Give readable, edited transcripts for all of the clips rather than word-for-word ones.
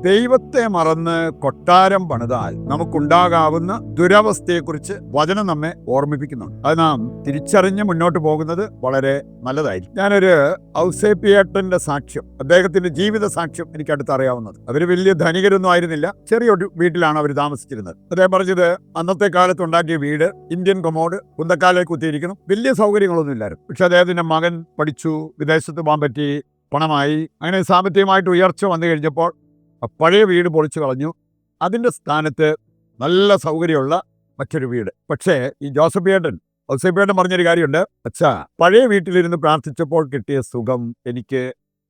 ദൈവത്തെ മറന്ന് കൊട്ടാരം പണിതാൽ നമുക്കുണ്ടാകാവുന്ന ദുരവസ്ഥയെക്കുറിച്ച് വചനം നമ്മെ ഓർമ്മിപ്പിക്കുന്നുണ്ട്. അത് നാം തിരിച്ചറിഞ്ഞ് മുന്നോട്ട് പോകുന്നത് വളരെ നല്ലതായിരിക്കും. ഞാനൊരു ഔസേപ്പിയേട്ടന്റെ സാക്ഷ്യം, അദ്ദേഹത്തിന്റെ ജീവിത സാക്ഷ്യം എനിക്ക് അടുത്തറിയാവുന്നത്. അവർ വലിയ ധനികരൊന്നും ആയിരുന്നില്ല, ചെറിയൊരു വീട്ടിലാണ് അവർ താമസിച്ചിരുന്നത്. അദ്ദേഹം പറഞ്ഞത് അന്നത്തെ കാലത്ത് ഉണ്ടാക്കിയ വീട് ഇന്ത്യൻ കൊമോഡ് കുന്തക്കാലിൽ കുത്തിയിരിക്കണം, വലിയ സൗകര്യങ്ങളൊന്നും ഇല്ലായിരുന്നു. പക്ഷെ അദ്ദേഹത്തിന്റെ മകൻ പഠിച്ചു, വിദേശത്ത് പോകാൻ പറ്റി, പണമായി, അങ്ങനെ സാമ്പത്തികമായിട്ട് ഉയർച്ച വന്നു കഴിഞ്ഞപ്പോൾ പഴയ വീട് പൊളിച്ചു കളഞ്ഞു. അതിൻ്റെ സ്ഥാനത്ത് നല്ല സൗകര്യമുള്ള മറ്റൊരു വീട്. പക്ഷേ ഈ ഔസേപ്പിയേട്ടൻ പറഞ്ഞൊരു കാര്യമുണ്ട്, അച്ഛാ, പഴയ വീട്ടിലിരുന്ന് പ്രാർത്ഥിച്ചപ്പോൾ കിട്ടിയ സുഖം എനിക്ക്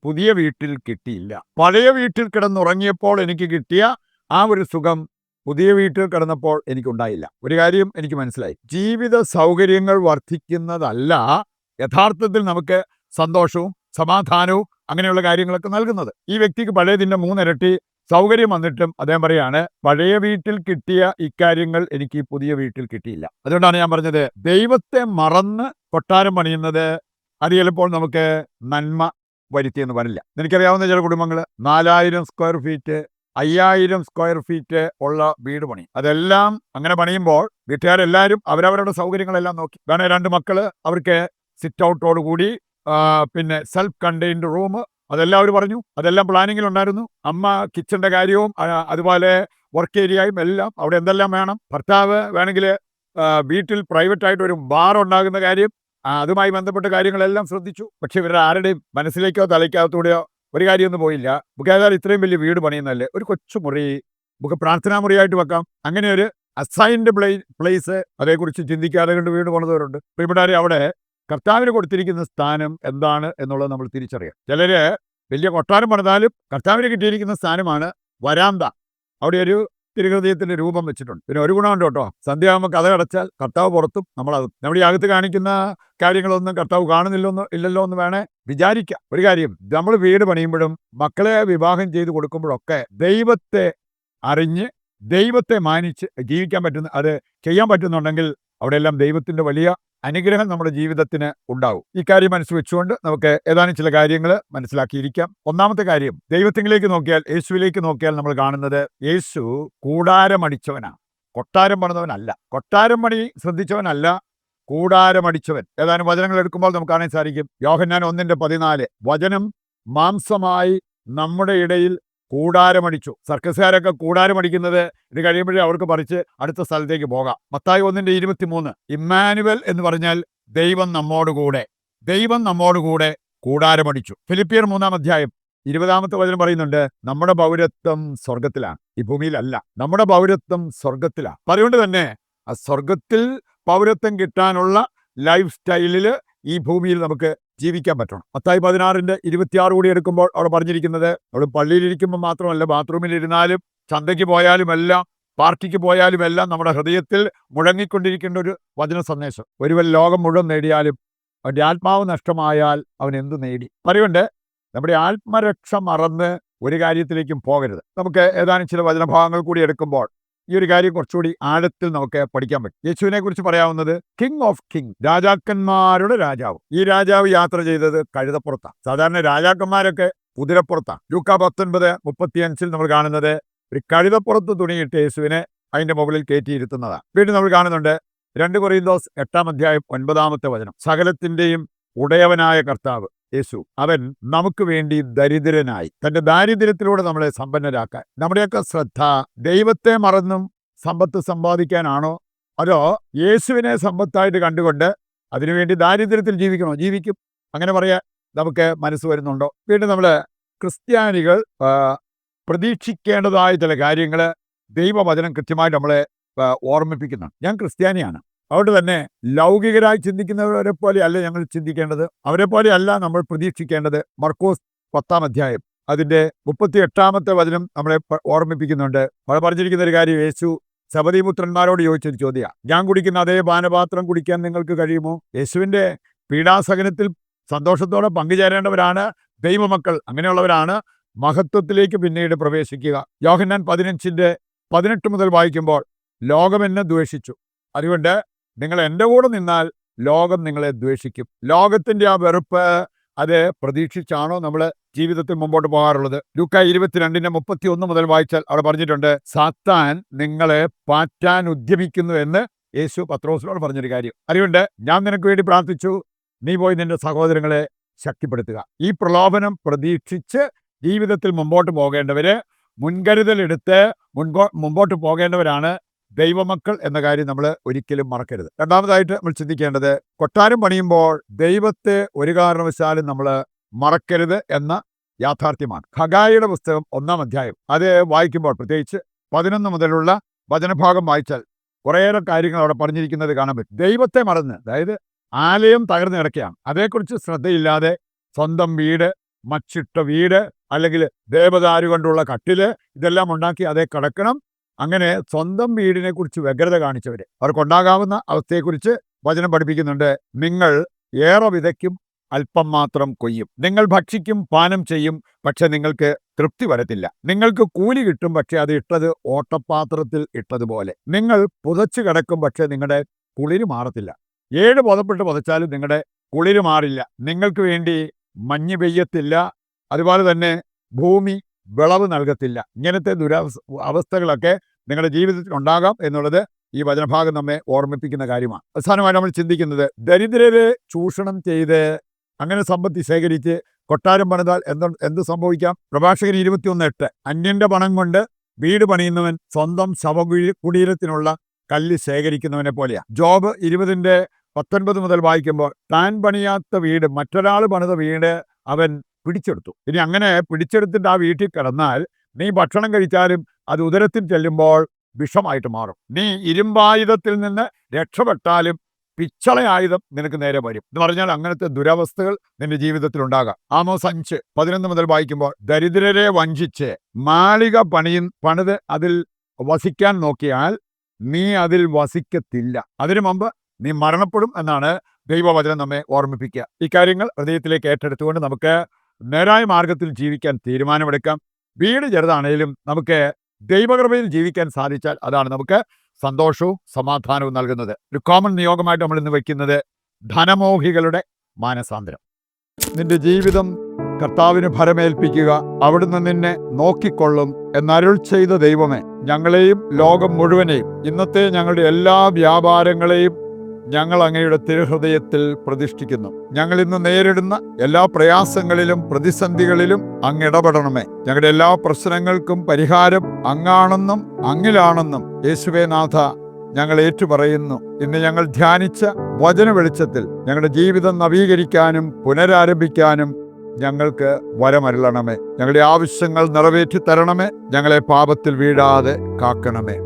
പുതിയ വീട്ടിൽ കിട്ടിയില്ല. പഴയ വീട്ടിൽ കിടന്നുറങ്ങിയപ്പോൾ എനിക്ക് കിട്ടിയ ആ ഒരു സുഖം പുതിയ വീട്ടിൽ കിടന്നപ്പോൾ എനിക്കുണ്ടായില്ല. ഒരു കാര്യം എനിക്ക് മനസ്സിലായി, ജീവിത സൗകര്യങ്ങൾ വർദ്ധിക്കുന്നതല്ല യഥാർത്ഥത്തിൽ നമുക്ക് സന്തോഷവും സമാധാനവും അങ്ങനെയുള്ള കാര്യങ്ങളൊക്കെ നൽകുന്നത്. ഈ വ്യക്തിക്ക് പഴയതിൻ്റെ 3 ഇരട്ടി സൗകര്യം വന്നിട്ടും അദ്ദേഹം പറയാണ്, പഴയ വീട്ടിൽ കിട്ടിയ ഇക്കാര്യങ്ങൾ എനിക്ക് പുതിയ വീട്ടിൽ കിട്ടിയില്ല. അതുകൊണ്ടാണ് ഞാൻ പറഞ്ഞത്, ദൈവത്തെ മറന്ന് കൊട്ടാരം പണിയുന്നത് അത് ചിലപ്പോൾ നമുക്ക് നന്മ വരുത്തിയെന്ന് വരില്ല. എനിക്കറിയാവുന്ന ചില കുടുംബങ്ങൾ 4000 സ്ക്വയർ ഫീറ്റ് 5000 സ്ക്വയർ ഫീറ്റ് ഉള്ള വീട് പണി. അതെല്ലാം അങ്ങനെ പണിയുമ്പോൾ വീട്ടുകാരെല്ലാവരും അവരവരുടെ സൗകര്യങ്ങളെല്ലാം നോക്കി. വേണേ 2 മക്കള് അവർക്ക് സിറ്റ് ഔട്ടോട് കൂടി, പിന്നെ സെൽഫ് കണ്ടെയ്ൻഡ് റൂം, അതെല്ലാം അവർ പറഞ്ഞു. അതെല്ലാം പ്ലാനിങ്ങിലുണ്ടായിരുന്നു. അമ്മ കിച്ചന്റെ കാര്യവും അതുപോലെ വർക്ക് ഏരിയയും എല്ലാം അവിടെ എന്തെല്ലാം വേണം. ഭർത്താവ് വേണമെങ്കിൽ വീട്ടിൽ പ്രൈവറ്റായിട്ട് ഒരു ബാർ ഉണ്ടാകുന്ന കാര്യം, അതുമായി ബന്ധപ്പെട്ട കാര്യങ്ങളെല്ലാം ശ്രദ്ധിച്ചു. പക്ഷെ ഇവരുടെ ആരുടെയും മനസ്സിലേക്കോ തലയ്ക്കകത്തൂടെയോ ഒരു കാര്യമൊന്നും പോയില്ല. നമുക്ക് ഏതായാലും ഇത്രയും വലിയ വീട് പണിയുന്നതല്ലേ, ഒരു കൊച്ചു മുറി നമുക്ക് പ്രാർത്ഥനാ മുറിയായിട്ട് വെക്കാം. അങ്ങനെ ഒരു അസൈൻഡ് പ്ലേസ് അതേക്കുറിച്ച് ചിന്തിക്കാതെ കൊണ്ട് വീട് പണിതവരുണ്ട്. പ്രിയപ്പെട്ടവരെ, അവിടെ കർത്താവിന് കൊടുത്തിരിക്കുന്ന സ്ഥാനം എന്താണ് എന്നുള്ളത് നമ്മൾ തിരിച്ചറിയാം. ചിലര് വലിയ കൊട്ടാരം പണിതാലും കർത്താവിന് കിട്ടിയിരിക്കുന്ന സ്ഥാനമാണ് വരാന്ത. അവിടെ ഒരു തിരുഹൃദയത്തിന്റെ രൂപം വെച്ചിട്ടുണ്ട്. പിന്നെ ഒരു ഗുണമുണ്ട് കേട്ടോ, സന്ധ്യയാകുമ്പോൾ കഥ അടച്ചാൽ കർത്താവ് പുറത്തും നമ്മളതും. നമ്മുടെ ഈ അകത്ത് കാണിക്കുന്ന കാര്യങ്ങളൊന്നും കർത്താവ് ഇല്ലല്ലോ എന്ന് വേണേ വിചാരിക്കാം. ഒരു കാര്യം, നമ്മൾ വീട് പണിയുമ്പോഴും മക്കളെ വിവാഹം ചെയ്ത് കൊടുക്കുമ്പോഴൊക്കെ ദൈവത്തെ അറിഞ്ഞ് ദൈവത്തെ മാനിച്ച് ജീവിക്കാൻ പറ്റുന്ന, അത് ചെയ്യാൻ പറ്റുന്നുണ്ടെങ്കിൽ അവിടെയെല്ലാം ദൈവത്തിന്റെ വലിയ അനുഗ്രഹം നമ്മുടെ ജീവിതത്തിന് ഉണ്ടാവും. ഈ കാര്യം മനസ്സിൽ വെച്ചുകൊണ്ട് നമുക്ക് ഏതാനും ചില കാര്യങ്ങൾ മനസ്സിലാക്കിയിരിക്കാം. ഒന്നാമത്തെ കാര്യം, ദൈവത്തിലേക്ക് നോക്കിയാൽ, യേശുവിലേക്ക് നോക്കിയാൽ നമ്മൾ കാണുന്നത് യേശു കൂടാരമടിച്ചവനാണ്, കൊട്ടാരം പണിതവനല്ല. കൊട്ടാരം പണി ശ്രദ്ധിച്ചവനല്ല, കൂടാരമടിച്ചവൻ. ഏതാനും വചനങ്ങൾ എടുക്കുമ്പോൾ നമുക്ക് കാണാൻ സാധിക്കും. യോഹന്നാൻ 1:14, വചനം മാംസമായി നമ്മുടെ ഇടയിൽ കൂടാരമടിച്ചു. സർക്കസുകാരൊക്കെ കൂടാരമടിക്കുന്നത് ഇത് കഴിയുമ്പോഴേ അവർക്ക് പറിച്ച് അടുത്ത സ്ഥലത്തേക്ക് പോകാം. മത്തായി 1:23, ഇമ്മാനുവൽ എന്ന് പറഞ്ഞാൽ ദൈവം നമ്മോടുകൂടെ കൂടാരമടിച്ചു. ഫിലിപ്പിയർ 3-ാം 20-ാമത്തെ വചനം പറയുന്നുണ്ട്, നമ്മുടെ പൗരത്വം സ്വർഗത്തിലാണ്, ഈ ഭൂമിയിലല്ല. നമ്മുടെ പൗരത്വം സ്വർഗത്തിലാണ്. അതുകൊണ്ട് തന്നെ ആ സ്വർഗത്തിൽ പൗരത്വം കിട്ടാനുള്ള ലൈഫ് സ്റ്റൈലിൽ ഈ ഭൂമിയിൽ നമുക്ക് ജീവിക്കാൻ പറ്റണം. മത്തായി 16:26 കൂടി എടുക്കുമ്പോൾ അവിടെ പറഞ്ഞിരിക്കുന്നത്, അവിടെ പള്ളിയിലിരിക്കുമ്പോൾ മാത്രമല്ല, ബാത്റൂമിലിരുന്നാലും ചന്തയ്ക്ക് പോയാലും എല്ലാം, പാർട്ടിക്ക് പോയാലും എല്ലാം നമ്മുടെ ഹൃദയത്തിൽ മുഴങ്ങിക്കൊണ്ടിരിക്കേണ്ട ഒരു വചന സന്ദേശം. ഒരുവൻ ലോകം മുഴുവൻ നേടിയാലും അവൻ്റെ ആത്മാവ് നഷ്ടമായാൽ അവൻ എന്തു നേടി? അതുകൊണ്ട് നമ്മുടെ ആത്മരക്ഷ മറന്ന് ഒരു കാര്യത്തിലേക്കും പോകരുത്. നമുക്ക് ഏതാനും ചില വചനഭാഗങ്ങൾ കൂടി എടുക്കുമ്പോൾ ഈ ഒരു കാര്യം കുറച്ചുകൂടി ആഴത്തിൽ നമുക്ക് പഠിക്കാൻ പറ്റും. യേശുവിനെ കുറിച്ച് പറയാവുന്നത് കിങ് ഓഫ് കിങ്, രാജാക്കന്മാരുടെ രാജാവ്. ഈ രാജാവ് യാത്ര ചെയ്തത് കഴുതപ്പുറത്താണ്. സാധാരണ രാജാക്കന്മാരൊക്കെ കുതിരപ്പുറത്താണ്. ലൂക്കാ 19:35 നമ്മൾ കാണുന്നത് ഒരു കഴുതപ്പുറത്ത് തുണിയിട്ട് യേശുവിനെ അതിന്റെ മുകളിൽ കയറ്റിയിരുത്തുന്നതാണ്. വീണ്ടും നമ്മൾ കാണുന്നുണ്ട് 2 കൊരിന്തോസ് 8-ാം 9-ാമത്തെ വചനം, സകലത്തിന്റെയും ഉടയവനായ കർത്താവ് യേശു, അവൻ നമുക്ക് വേണ്ടി ദരിദ്രനായി, തന്റെ ദാരിദ്ര്യത്തിലൂടെ നമ്മളെ സമ്പന്നരാക്കാൻ. നമ്മുടെയൊക്കെ ശ്രദ്ധ ദൈവത്തെ മറന്നും സമ്പത്ത് സമ്പാദിക്കാനാണോ, അതോ യേശുവിനെ സമ്പത്തായിട്ട് കണ്ടുകൊണ്ട് അതിനുവേണ്ടി ദാരിദ്ര്യത്തിൽ ജീവിക്കും? അങ്ങനെ പറയാൻ നമുക്ക് മനസ്സ് വരുന്നുണ്ടോ? വീണ്ടും നമ്മൾ ക്രിസ്ത്യാനികൾ പ്രതീക്ഷിക്കേണ്ടതായ ചില കാര്യങ്ങൾ ദൈവവചനം കൃത്യമായിട്ട് നമ്മളെ ഓർമ്മിപ്പിക്കുന്നുണ്ട്. ഞാൻ ക്രിസ്ത്യാനിയാണ്, അതുകൊണ്ട് തന്നെ ലൗകികരായി ചിന്തിക്കുന്നവരെ പോലെ അല്ല ഞങ്ങൾ ചിന്തിക്കേണ്ടത്, അവരെ പോലെ അല്ല നമ്മൾ പ്രതീക്ഷിക്കേണ്ടത്. മർക്കോസ് 10-ാം അതിൻ്റെ 38-ാമത്തെ വചനം നമ്മളെ ഓർമ്മിപ്പിക്കുന്നുണ്ട്. അവിടെ പറഞ്ഞിരിക്കുന്ന ഒരു കാര്യം, യേശു സബദീപുത്രന്മാരോട് ചോദിച്ചൊരു ചോദ്യമാണ്, ഞാൻ കുടിക്കുന്ന അതേ പാനപാത്രം കുടിക്കാൻ നിങ്ങൾക്ക് കഴിയുമോ? യേശുവിൻ്റെ പീഡാസഹനത്തിൽ സന്തോഷത്തോടെ പങ്കുചേരേണ്ടവരാണ് ദൈവമക്കൾ. അങ്ങനെയുള്ളവരാണ് മഹത്വത്തിലേക്ക് പിന്നീട് പ്രവേശിക്കുക. യോഹന്നാൻ 15:18 മുതൽ വായിക്കുമ്പോൾ, ലോകം എന്നെ ദ്വേഷിച്ചു, അതുകൊണ്ട് നിങ്ങൾ എൻ്റെ കൂടെ നിന്നാൽ ലോകം നിങ്ങളെ ദ്വേഷിക്കും. ലോകത്തിൻ്റെ ആ വെറുപ്പ് അത് പ്രതീക്ഷിച്ചാണോ നമ്മൾ ജീവിതത്തിൽ മുമ്പോട്ട് പോകാറുള്ളത്. ലൂക്ക 22:31 മുതൽ വായിച്ചാൽ അവിടെ പറഞ്ഞിട്ടുണ്ട്, സാത്താൻ നിങ്ങളെ പാറ്റാൻ ഉദ്യമിക്കുന്നു എന്ന് യേശു പത്രോസിനോട് പറഞ്ഞൊരു കാര്യം. അറിവുണ്ട്, ഞാൻ നിനക്ക് വേണ്ടി പ്രാർത്ഥിച്ചു, നീ പോയി നിന്റെ സഹോദരങ്ങളെ ശക്തിപ്പെടുത്തുക. ഈ പ്രലോഭനം പ്രതീക്ഷിച്ച് ജീവിതത്തിൽ മുമ്പോട്ട് പോകേണ്ടവര്, മുൻകരുതലെടുത്ത് മുമ്പോട്ട് പോകേണ്ടവരാണ് ദൈവമക്കൾ എന്ന കാര്യം നമ്മൾ ഒരിക്കലും മറക്കരുത്. രണ്ടാമതായിട്ട് നമ്മൾ ചിന്തിക്കേണ്ടത്, കൊട്ടാരം പണിയുമ്പോൾ ദൈവത്തെ ഒരു കാരണവശാലും നമ്മൾ മറക്കരുത് എന്ന യാഥാർത്ഥ്യമാണ്. ഹഗായിയുടെ പുസ്തകം 1-ാം അധ്യായം അത് വായിക്കുമ്പോൾ, പ്രത്യേകിച്ച് 11 മുതലുള്ള വചനഭാഗം വായിച്ചാൽ കുറേയേറെ കാര്യങ്ങൾ അവിടെ പറഞ്ഞിരിക്കുന്നത് കാണാൻ പറ്റും. ദൈവത്തെ മറന്ന്, അതായത് ആലയം തകർന്നു കിടക്കുകയാണ്, അതേക്കുറിച്ച് ശ്രദ്ധയില്ലാതെ സ്വന്തം വീട്, മച്ചിട്ട വീട്, അല്ലെങ്കിൽ ദേവദാരു കൊണ്ടുള്ള കട്ടില്, ഇതെല്ലാം ഉണ്ടാക്കി അതേ കിടക്കണം. അങ്ങനെ സ്വന്തം വീടിനെ കുറിച്ച് വ്യഗ്രത കാണിച്ചവര്, അവർക്കുണ്ടാകാവുന്ന അവസ്ഥയെക്കുറിച്ച് വചനം പഠിപ്പിക്കുന്നുണ്ട്. നിങ്ങൾ ഏറെ വിതയ്ക്കും, അല്പം മാത്രം കൊയ്യും. നിങ്ങൾ ഭക്ഷിക്കും, പാനം ചെയ്യും, പക്ഷെ നിങ്ങൾക്ക് തൃപ്തി വരത്തില്ല. നിങ്ങൾക്ക് കൂലി കിട്ടും, പക്ഷെ അത് ഇട്ടത് ഓട്ടപാത്രത്തിൽ ഇട്ടതുപോലെ. നിങ്ങൾ പുതച്ചു കിടക്കും, പക്ഷെ നിങ്ങളുടെ കുളിര് മാറത്തില്ല. 7 പുതപ്പെട്ട് പുതച്ചാലും നിങ്ങളുടെ കുളിര് മാറില്ല. നിങ്ങൾക്ക് വേണ്ടി മഞ്ഞ് പെയ്യത്തില്ല, അതുപോലെ തന്നെ ഭൂമി വിളവ് നൽകത്തില്ല. ഇങ്ങനത്തെ അവസ്ഥകളൊക്കെ നിങ്ങളുടെ ജീവിതത്തിൽ ഉണ്ടാകാം എന്നുള്ളത് ഈ വചനഭാഗം നമ്മെ ഓർമ്മിപ്പിക്കുന്ന കാര്യമാണ്. അവസാനമായി നമ്മൾ ചിന്തിക്കുന്നത്, ദരിദ്രരെ ചൂഷണം ചെയ്ത് അങ്ങനെ സമ്പത്തി ശേഖരിച്ച് കൊട്ടാരം പണിതാൽ എന്ത് സംഭവിക്കാം? പ്രഭാഷകൻ 21:8, അന്യന്റെ പണം കൊണ്ട് വീട് പണിയുന്നവൻ സ്വന്തം ശവകുടീരത്തിനുള്ള കല്ല് ശേഖരിക്കുന്നവനെ പോലെയാണ്. ജോബ് 20:19 മുതൽ വായിക്കുമ്പോൾ, താൻ പണിയാത്ത വീട്, മറ്റൊരാൾ പണിത വീട് അവൻ പിടിച്ചെടുത്തു. ഇനി അങ്ങനെ പിടിച്ചെടുത്തിട്ട് ആ വീട്ടിൽ കിടന്നാൽ നീ ഭക്ഷണം കഴിച്ചാലും അത് ഉദരത്തിൽ ചെല്ലുമ്പോൾ വിഷമായിട്ട് മാറും. നീ ഇരുമ്പായുധത്തിൽ നിന്ന് രക്ഷപ്പെട്ടാലും പിച്ചള ആയുധം നിനക്ക് നേരെ വരും എന്ന് പറഞ്ഞാൽ, അങ്ങനത്തെ ദുരവസ്ഥകൾ നിന്റെ ജീവിതത്തിൽ ഉണ്ടാകാം. ആമോസ് 5:11 മുതൽ വായിക്കുമ്പോൾ, ദരിദ്രരെ വഞ്ചിച്ച് മാളിക പണിത് അതിൽ വസിക്കാൻ നോക്കിയാൽ നീ അതിൽ വസിക്കത്തില്ല, അതിനു മുമ്പ് നീ മരണപ്പെടും എന്നാണ് ദൈവവചനം നമ്മെ ഓർമ്മിപ്പിക്കുക. ഇക്കാര്യങ്ങൾ ഹൃദയത്തിലേക്ക് ഏറ്റെടുത്തുകൊണ്ട് നമുക്ക് നേരായ മാർഗത്തിൽ ജീവിക്കാൻ തീരുമാനമെടുക്കാം. വീട് ചെറുതാണേലും നമുക്ക് ദൈവകൃപയിൽ ജീവിക്കാൻ സാധിച്ചാൽ അതാണ് നമുക്ക് സന്തോഷവും സമാധാനവും നൽകുന്നത്. ഒരു കോമൺ നിയോഗമായിട്ട് നമ്മൾ ഇന്ന് വയ്ക്കുന്നത്, ധനമോഹികളുടെ മാനസാന്തരം. നിന്റെ ജീവിതം കർത്താവിന് ഫലമേൽപ്പിക്കുക, അവിടുന്ന് നിന്നെ നോക്കിക്കൊള്ളും എന്നരുൾ ചെയ്ത ദൈവമേ, ഞങ്ങളെയും ലോകം മുഴുവനെയും ഇന്നത്തെ ഞങ്ങളുടെ എല്ലാ വ്യാപാരങ്ങളെയും ഞങ്ങൾ അങ്ങയുടെ തിരുഹൃദയത്തിൽ പ്രതിഷ്ഠിക്കുന്നു. ഞങ്ങൾ ഇന്ന് നേരിടുന്ന എല്ലാ പ്രയാസങ്ങളിലും പ്രതിസന്ധികളിലും അങ്ങ് ഇടപെടണമേ. ഞങ്ങളുടെ എല്ലാ പ്രശ്നങ്ങൾക്കും പരിഹാരം അങ്ങാണെന്നും അങ്ങിലാണെന്നും യേശുവേ നാഥ ഞങ്ങൾ ഏറ്റുപറയുന്നു. ഇന്ന് ഞങ്ങൾ ധ്യാനിച്ച വചന വെളിച്ചത്തിൽ ഞങ്ങളുടെ ജീവിതം നവീകരിക്കാനും പുനരാരംഭിക്കാനും ഞങ്ങൾക്ക് വരമരുളണമേ. ഞങ്ങളുടെ ആവശ്യങ്ങൾ നിറവേറ്റി തരണമേ. ഞങ്ങളെ പാപത്തിൽ വീഴാതെ കാക്കണമേ.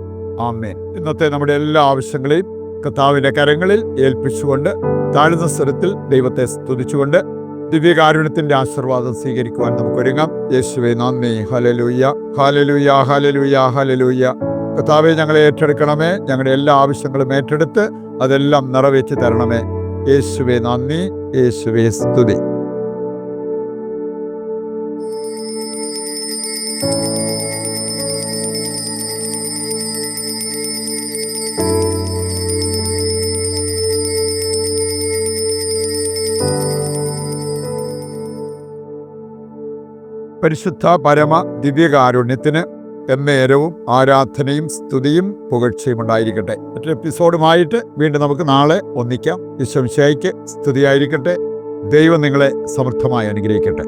ആമേൻ. ഇന്നത്തെ നമ്മുടെ എല്ലാ ആവശ്യങ്ങളെയും കർത്താവിന്റെ കരങ്ങളിൽ ഏൽപ്പിച്ചുകൊണ്ട് താഴ്ന്ന സ്വരത്തിൽ ദൈവത്തെ സ്തുതിച്ചുകൊണ്ട് ദിവ്യകാരുണ്യത്തിന്റെ ആശീർവാദം സ്വീകരിക്കുവാൻ നമുക്കൊരുങ്ങാം. യേശുവേ നന്ദി. Hallelujah, hallelujah, hallelujah, hallelujah. കർത്താവേ, ഞങ്ങളെ ഏറ്റെടുക്കണമേ. ഞങ്ങളുടെ എല്ലാ ആവശ്യങ്ങളും ഏറ്റെടുത്ത് അതെല്ലാം നിറവേറ്റി തരണമേ. യേശുവേ നന്ദി, യേശുവേ സ്തുതി. പരിശുദ്ധ പരമ ദിവ്യകാരുണ്യത്തിന് എന്നേരവും ആരാധനയും സ്തുതിയും പുകഴ്ചയും ഉണ്ടായിരിക്കട്ടെ. മറ്റൊരു എപ്പിസോഡുമായിട്ട് വീണ്ടും നമുക്ക് നാളെ ഒന്നിക്കാം. ഈശോ മിശിഹായ്ക്ക് സ്തുതിയായിരിക്കട്ടെ. ദൈവം നിങ്ങളെ സമൃദ്ധമായി അനുഗ്രഹിക്കട്ടെ.